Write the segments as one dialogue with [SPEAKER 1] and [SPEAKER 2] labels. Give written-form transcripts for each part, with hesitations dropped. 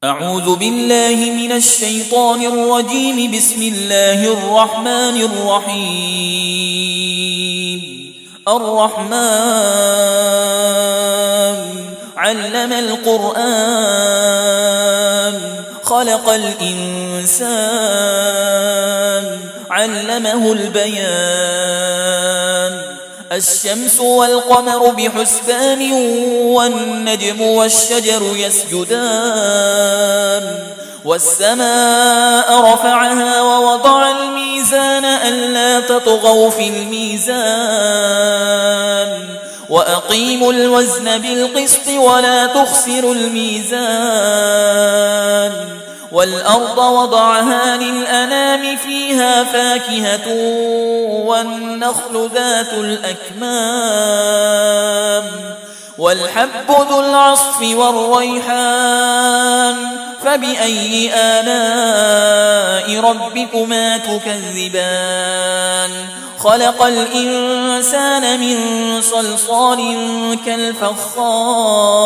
[SPEAKER 1] أعوذ بالله من الشيطان الرجيم. بسم الله الرحمن الرحيم. الرحمن علم القرآن خلق الإنسان علمه البيان. الشمس والقمر بحسبان والنجم والشجر يسجدان. والسماء رفعها ووضع الميزان ألا تطغوا في الميزان وأقيموا الوزن بالقسط ولا تخسروا الميزان. والأرض وضعها للأنام فيها فاكهة والنخل ذات الأكمام والحب ذو العصف والريحان. فبأي آلاء ربكما تكذبان؟ خلق الإنسان من صلصال كالفخار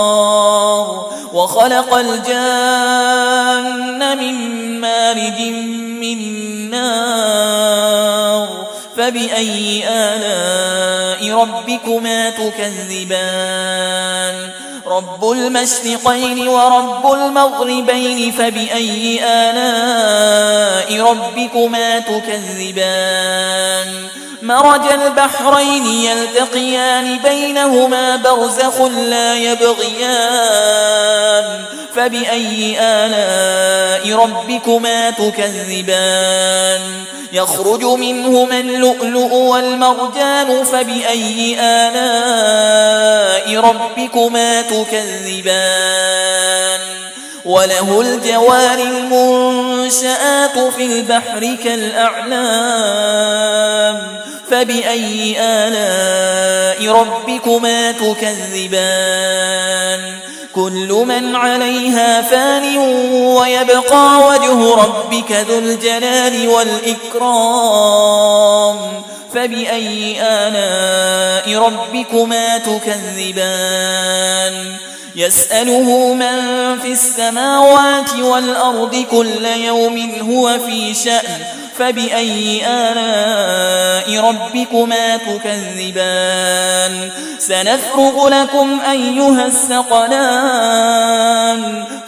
[SPEAKER 1] وخلق الجان من مارج من نار. فبأي آلاء ربكما تكذبان؟ رب المشرقين ورب المغربين. فبأي آلاء ربكما تكذبان؟ مرج البحرين يلتقيان بينهما برزخ لا يبغيان. فبأي آلاء ربكما تكذبان؟ يخرج منهما اللؤلؤ والمرجان. فبأي آلاء ربكما تكذبان؟ وله الجوار المنشآت في البحر كالأعلام. فبأي آلاء ربكما تكذبان؟ كل من عليها فان ويبقى وجه ربك ذو الجلال والإكرام. فبأي آلاء ربكما تكذبان؟ يسأله من في السماوات والأرض كل يوم هو في شأن. فبأي آلاء ربكما تكذبان؟ سنفرغ لكم أيها الثقلان.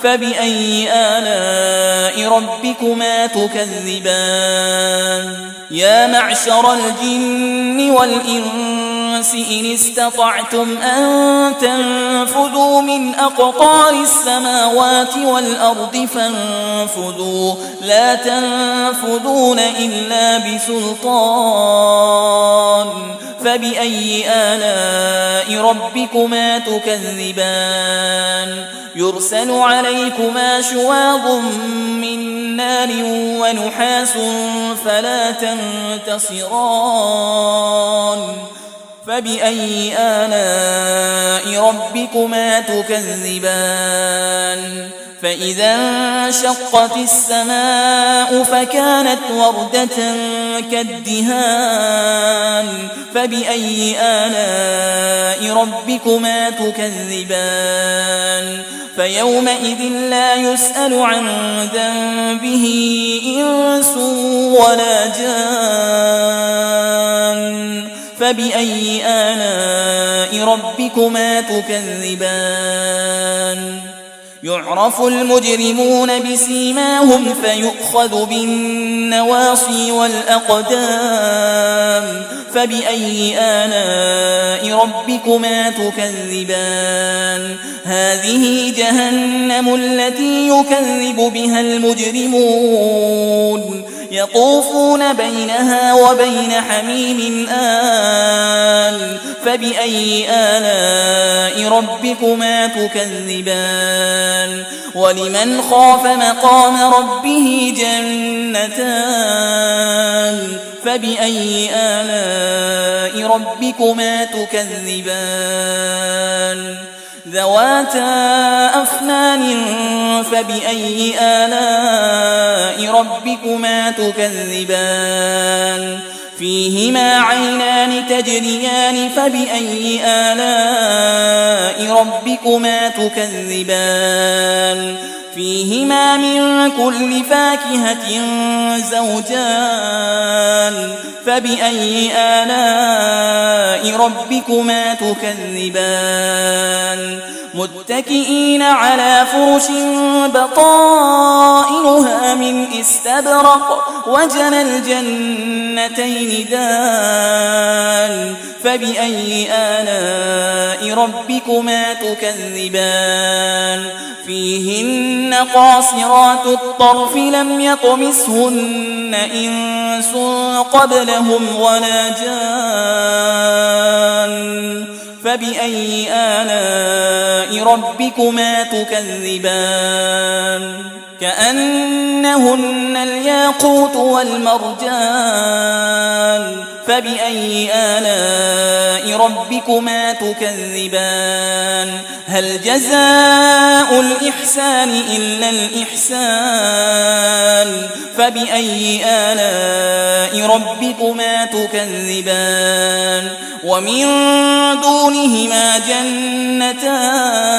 [SPEAKER 1] فبأي آلاء ربكما تكذبان؟ يا معشر الجن والإنس إن استطعتم أن تنفذوا من أقطار السماوات والأرض فانفذوا لا تنفذون إلا بسلطان. فبأي آلاء ربكما تكذبان؟ يرسل عليكما شواظ من نار ونحاس فلا تنتصران. فبأي آلاء ربكما تكذبان؟ فإذا انشقت السماء فكانت وردة كالدهان. فبأي آلاء ربكما تكذبان؟ فيومئذ لا يسأل عن ذنبه إنس ولا جان. فبأي آلاء ربكما تكذبان؟ يعرف المجرمون بسيماهم فيؤخذ بالنواصي والأقدام. فبأي آلاء ربكما تكذبان؟ هذه جهنم التي يكذب بها المجرمون يطوفون بينها وبين حميم آن. فبأي آلاء ربكما تكذبان؟ ولمن خاف مقام ربه جنتان. فبأي آلاء ربكما تكذبان؟ ذواتا أفنان. فبأي آلاء ربكما تكذبان؟ فيهما عينان تجريان. فبأي آلاء ربكما تكذبان؟ فيهما من كل فاكهة زوجان فبأي آلاء ربكما تكذبان متكئين على فرش بطائنها من استبرق وجنى الجنتين دان فبأي آلاء ربكما تكذبان فيهن قاصرات الطرف لم يطمثهن إنس قبلهم ولا جان فبأي آلاء ربكما تكذبان كأنهن الياقوت والمرجان فبأي آلاء ربكما تكذبان هل جزاء الإحسان إلا الإحسان فبأي آلاء ربكما تكذبان ومن دونهما جنتان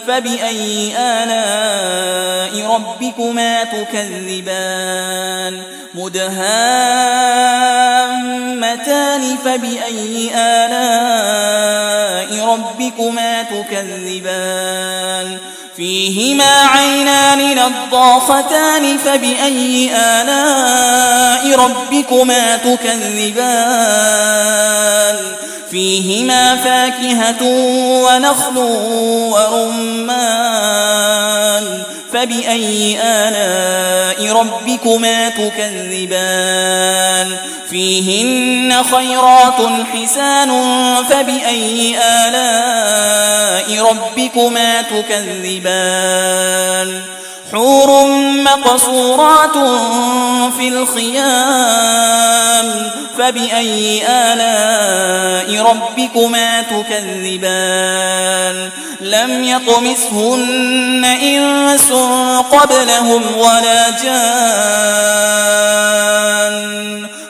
[SPEAKER 1] فبأي آلاء ربكما تكذبان مدهامتان فبأي آلاء ربكما تكذبان فيهما عينان نضاختان فبأي آلاء ربكما تكذبان فيهما فاكهة ونخل ورمان فبأي آلاء ربكما تكذبان فيهن خيرات حسان فبأي آلاء ربكما تكذبان حور مقصورات في الخيام فبأي آلاء ربكما تكذبان لم يطمثهن إنس قبلهم ولا جان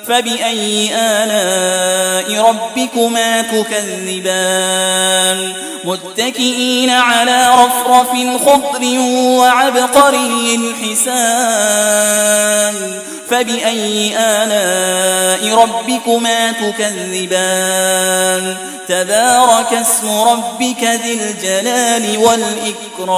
[SPEAKER 1] فبأي آلاء ربكما تكذبان متكئين على رفرف خضر وعبقري حسان فبأي آلاء ربكما تكذبان تبارك اسم ربك ذي الجلال والإكرام